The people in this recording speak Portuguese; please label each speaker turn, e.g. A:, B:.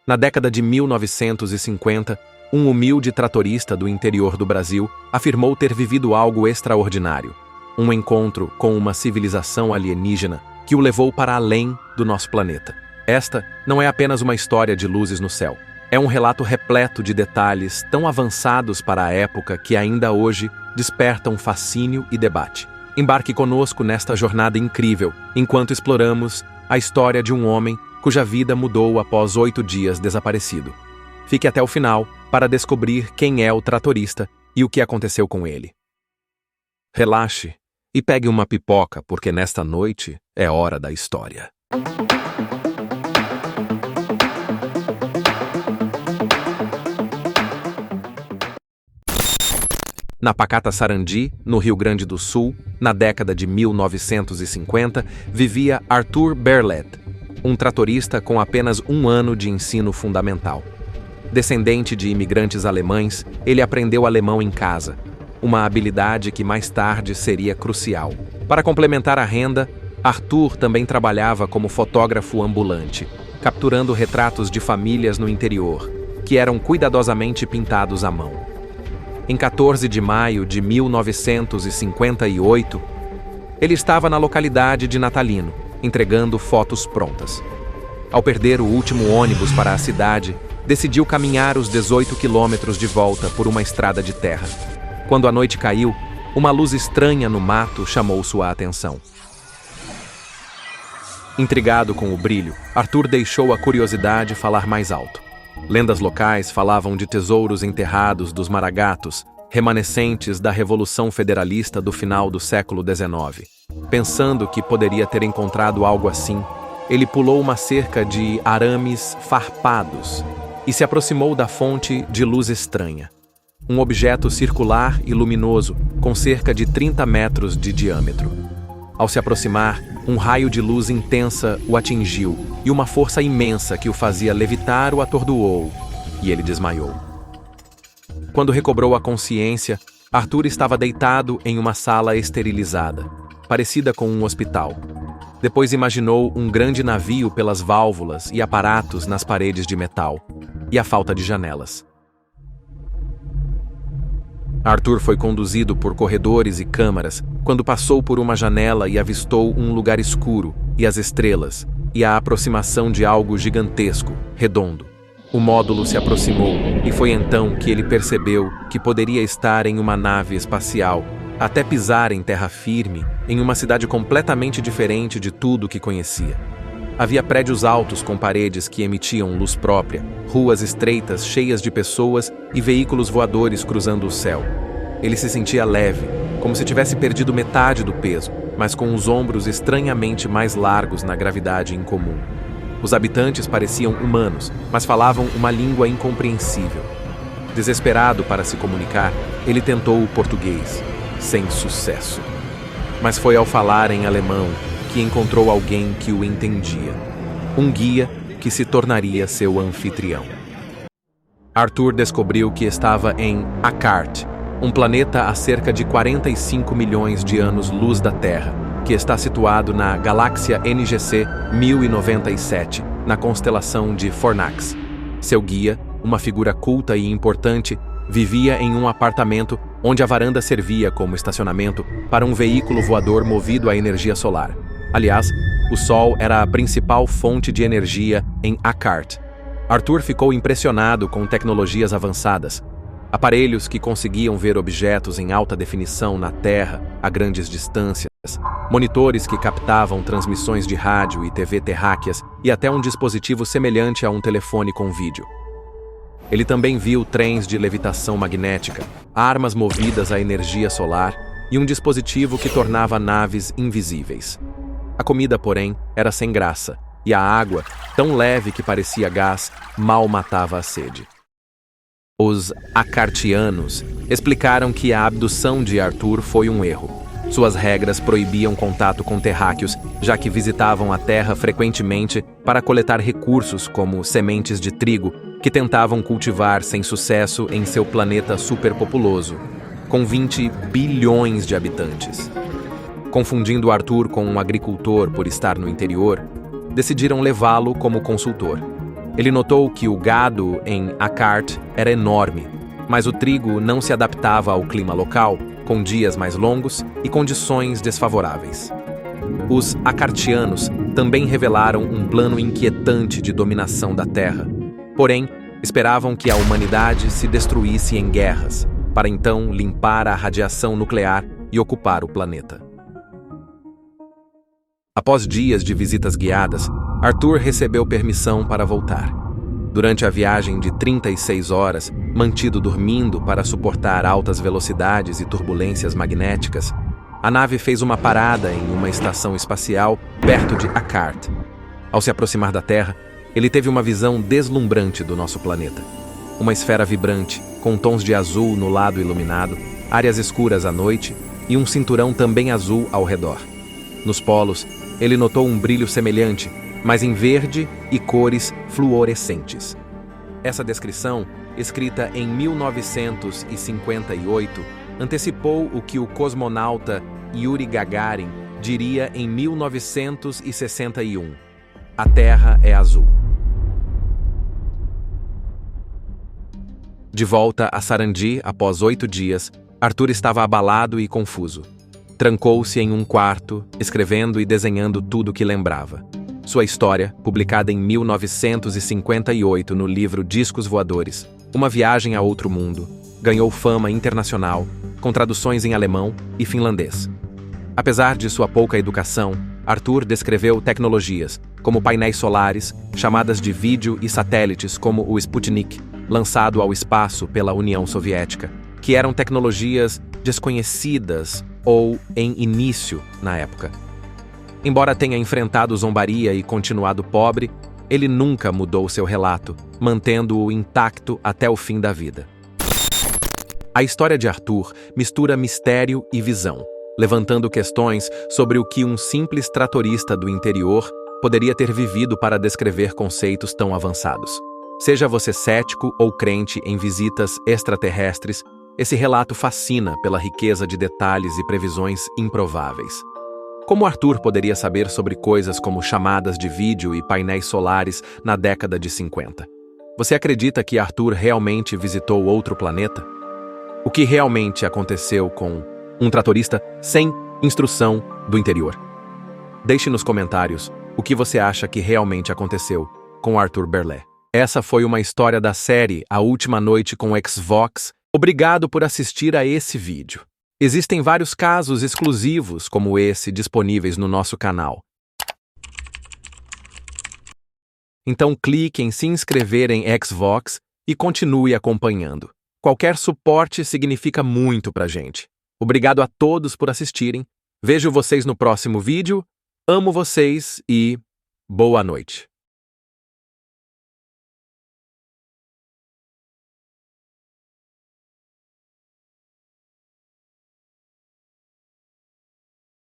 A: Na década de 1950, um humilde tratorista do interior do Brasil afirmou ter vivido algo extraordinário, um encontro com uma civilização alienígena que o levou para além do nosso planeta. Esta não é apenas uma história de luzes no céu. É um relato repleto de detalhes tão avançados para a época que ainda hoje despertam fascínio e debate. Embarque conosco nesta jornada incrível, enquanto exploramos a história de um homem cuja vida mudou após 8 dias desaparecido. Fique até o final para descobrir quem é o tratorista e o que aconteceu com ele. Relaxe e pegue uma pipoca, porque nesta noite é hora da história. Na pacata Sarandi, no Rio Grande do Sul, na década de 1950, vivia Arthur Berlet, um tratorista com apenas 1 ano de ensino fundamental. Descendente de imigrantes alemães, ele aprendeu alemão em casa, uma habilidade que mais tarde seria crucial. Para complementar a renda, Arthur também trabalhava como fotógrafo ambulante, capturando retratos de famílias no interior, que eram cuidadosamente pintados à mão. Em 14 de maio de 1958, ele estava na localidade de Natalino, entregando fotos prontas. Ao perder o último ônibus para a cidade, decidiu caminhar os 18 quilômetros de volta por uma estrada de terra. Quando a noite caiu, uma luz estranha no mato chamou sua atenção. Intrigado com o brilho, Arthur deixou a curiosidade falar mais alto. Lendas locais falavam de tesouros enterrados dos Maragatos, remanescentes da Revolução Federalista do final do século XIX. Pensando que poderia ter encontrado algo assim, ele pulou uma cerca de arames farpados e se aproximou da fonte de luz estranha. Um objeto circular e luminoso, com cerca de 30 metros de diâmetro. Ao se aproximar, um raio de luz intensa o atingiu e uma força imensa que o fazia levitar o atordoou, e ele desmaiou. Quando recobrou a consciência, Arthur estava deitado em uma sala esterilizada, parecida com um hospital. Depois imaginou um grande navio pelas válvulas e aparatos nas paredes de metal, e a falta de janelas. Arthur foi conduzido por corredores e câmaras quando passou por uma janela e avistou um lugar escuro e as estrelas, e a aproximação de algo gigantesco, redondo. O módulo se aproximou e foi então que ele percebeu que poderia estar em uma nave espacial, até pisar em terra firme, em uma cidade completamente diferente de tudo que conhecia. Havia prédios altos com paredes que emitiam luz própria, ruas estreitas cheias de pessoas e veículos voadores cruzando o céu. Ele se sentia leve, como se tivesse perdido metade do peso, mas com os ombros estranhamente mais largos na gravidade incomum. Os habitantes pareciam humanos, mas falavam uma língua incompreensível. Desesperado para se comunicar, ele tentou o português, sem sucesso. Mas foi ao falar em alemão que encontrou alguém que o entendia. Um guia que se tornaria seu anfitrião. Arthur descobriu que estava em Akart, um planeta a cerca de 45 milhões de anos-luz da Terra, que está situado na galáxia NGC 1097, na constelação de Fornax. Seu guia, uma figura culta e importante, vivia em um apartamento onde a varanda servia como estacionamento para um veículo voador movido à energia solar. Aliás, o Sol era a principal fonte de energia em Akart. Arthur ficou impressionado com tecnologias avançadas. Aparelhos que conseguiam ver objetos em alta definição na Terra a grandes distâncias, monitores que captavam transmissões de rádio e TV terráqueas e até um dispositivo semelhante a um telefone com vídeo. Ele também viu trens de levitação magnética, armas movidas à energia solar e um dispositivo que tornava naves invisíveis. A comida, porém, era sem graça, e a água, tão leve que parecia gás, mal matava a sede. Os acartianos explicaram que a abdução de Arthur foi um erro. Suas regras proibiam contato com terráqueos, já que visitavam a Terra frequentemente para coletar recursos como sementes de trigo, que tentavam cultivar sem sucesso em seu planeta superpopuloso, com 20 bilhões de habitantes. Confundindo Arthur com um agricultor por estar no interior, decidiram levá-lo como consultor. Ele notou que o gado em Akart era enorme, mas o trigo não se adaptava ao clima local, com dias mais longos e condições desfavoráveis. Os acartianos também revelaram um plano inquietante de dominação da Terra. Porém, esperavam que a humanidade se destruísse em guerras, para então limpar a radiação nuclear e ocupar o planeta. Após dias de visitas guiadas, Arthur recebeu permissão para voltar. Durante a viagem de 36 horas, mantido dormindo para suportar altas velocidades e turbulências magnéticas, a nave fez uma parada em uma estação espacial perto de Akart. Ao se aproximar da Terra, ele teve uma visão deslumbrante do nosso planeta. Uma esfera vibrante, com tons de azul no lado iluminado, áreas escuras à noite e um cinturão também azul ao redor. Nos polos, ele notou um brilho semelhante, mas em verde e cores fluorescentes. Essa descrição, escrita em 1958, antecipou o que o cosmonauta Yuri Gagarin diria em 1961: a Terra é azul. De volta a Sarandí, após 8 dias, Arthur estava abalado e confuso. Trancou-se em um quarto, escrevendo e desenhando tudo o que lembrava. Sua história, publicada em 1958 no livro Discos Voadores, Uma Viagem a Outro Mundo, ganhou fama internacional, com traduções em alemão e finlandês. Apesar de sua pouca educação, Arthur descreveu tecnologias, como painéis solares, chamadas de vídeo e satélites como o Sputnik, lançado ao espaço pela União Soviética, que eram tecnologias desconhecidas ou em início na época. Embora tenha enfrentado zombaria e continuado pobre, ele nunca mudou seu relato, mantendo-o intacto até o fim da vida. A história de Arthur mistura mistério e visão, levantando questões sobre o que um simples tratorista do interior poderia ter vivido para descrever conceitos tão avançados. Seja você cético ou crente em visitas extraterrestres, esse relato fascina pela riqueza de detalhes e previsões improváveis. Como Arthur poderia saber sobre coisas como chamadas de vídeo e painéis solares na década de 50? Você acredita que Arthur realmente visitou outro planeta? O que realmente aconteceu com um tratorista sem instrução do interior? Deixe nos comentários o que você acha que realmente aconteceu com Arthur Berlet. Essa foi uma história da série A Última Noite com Xvox. Obrigado por assistir a esse vídeo. Existem vários casos exclusivos como esse disponíveis no nosso canal. Então clique em se inscrever em Xvox e continue acompanhando. Qualquer suporte significa muito pra gente. Obrigado a todos por assistirem. Vejo vocês no próximo vídeo. Amo vocês e boa noite.